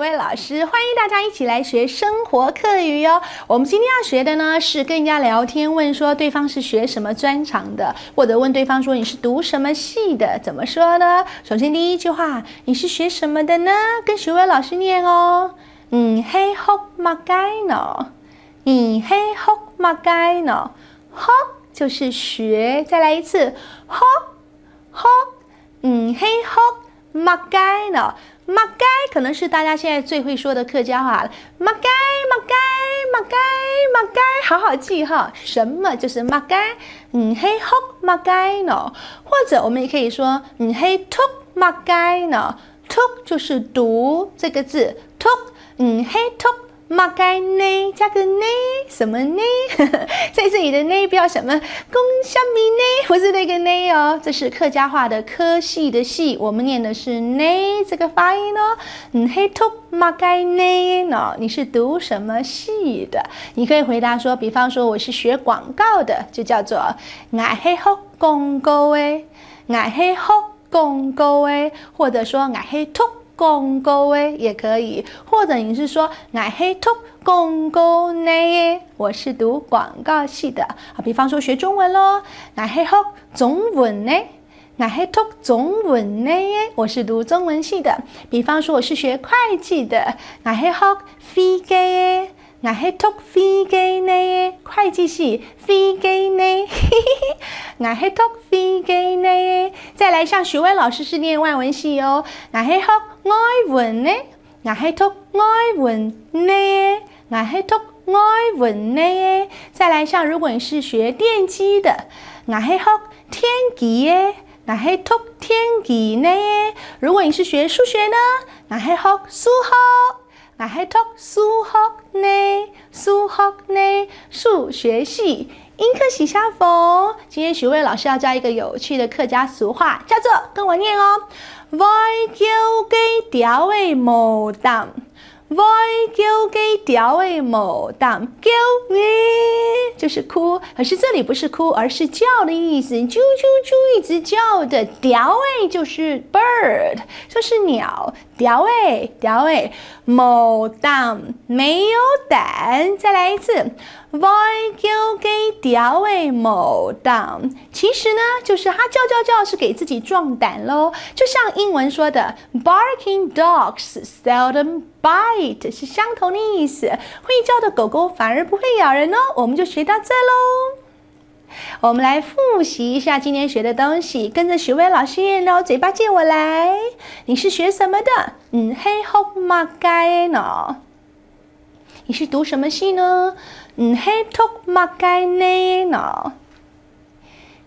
薇老师，欢迎大家一起来学生活课语哦。我们今天要学的呢是跟人家聊天，问说对方是学什么专长的，或者问对方说你是读什么系的，怎么说呢？首先第一句话，你是学什么的呢？跟学薇老师念哦。係學乜嘅呢？係學乜嘅呢？學就是學，再來一次，學，係學乜嘅呢？乜嘅可能是大家現在最會說的客家話了。乜嘅，好好記哈。什麼就是乜嘅？係學乜嘅呢？或者我們也可以說，係讀乜嘅呢？讀就是讀這個字，讀。係讀乜嘅呢？加個呢，什麼呢？在這裡的呢不要什麼公蝦米呢，不是那個呢哦，這是客家話的科系的系，我們念的是呢這個發音哦。係讀乜嘅呢呢？你是讀什麼系的？你可以回答說，比方說我是學廣告的，就叫做我係學廣告的，我係學廣告的，或者說我係讀廣告誒也可以，或者你是說我係讀廣告呢？我是讀廣告系的。比方說學中文咯，我係學中文呢，我係讀中文呢，我是讀中文系的。比方說我是學會計的，我係學會計，我係讀會計呢，會計系會計呢，我係讀會計呢。再來像學薇老師是念外文系哦，我係學外文呢，我係讀外文呢，我係讀外文呢。再來像如果你是學電機的，我係學天機耶，我係讀天機呢。如果你是學數學呢，我係學數學，我係讀數學呢，數學呢，數學系。英課喜相逢，今天學薇老師要教一個有趣的客家俗話，叫做跟我念哦。會叫雞釣嘅無膽，會叫雞釣嘅無膽，叫咩？就是哭，可是這裡不是哭，而是叫的意思，啾啾啾一直叫的。釣誒就是 bird， 就是鳥，釣誒，無膽沒有膽。再來一次，會叫雞釣誒無膽，其實呢就是它叫是給自己壯膽咯，就像英文說的 barking dogs seldom bite 是相同的意思，會叫的狗狗反而不會咬人哦。我們就學到這嘍。我們來複習一下今天學的東西，跟着學薇老師念哦，嘴巴借我來。你是學什麼的？係學乜嘅呢？你是讀什麼系呢？係讀乜嘅呢？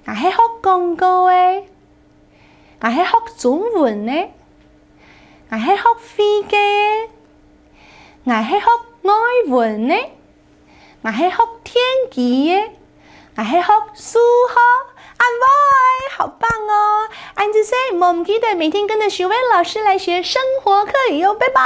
我係學廣告嘅，我係學中文嘅，我係學會計，我係學外文嘅，我係學天機嘅，我係學數學。boy， 好棒哦！I'm to say， 我們記得每天跟着學薇老師來學生活課語喲，拜拜。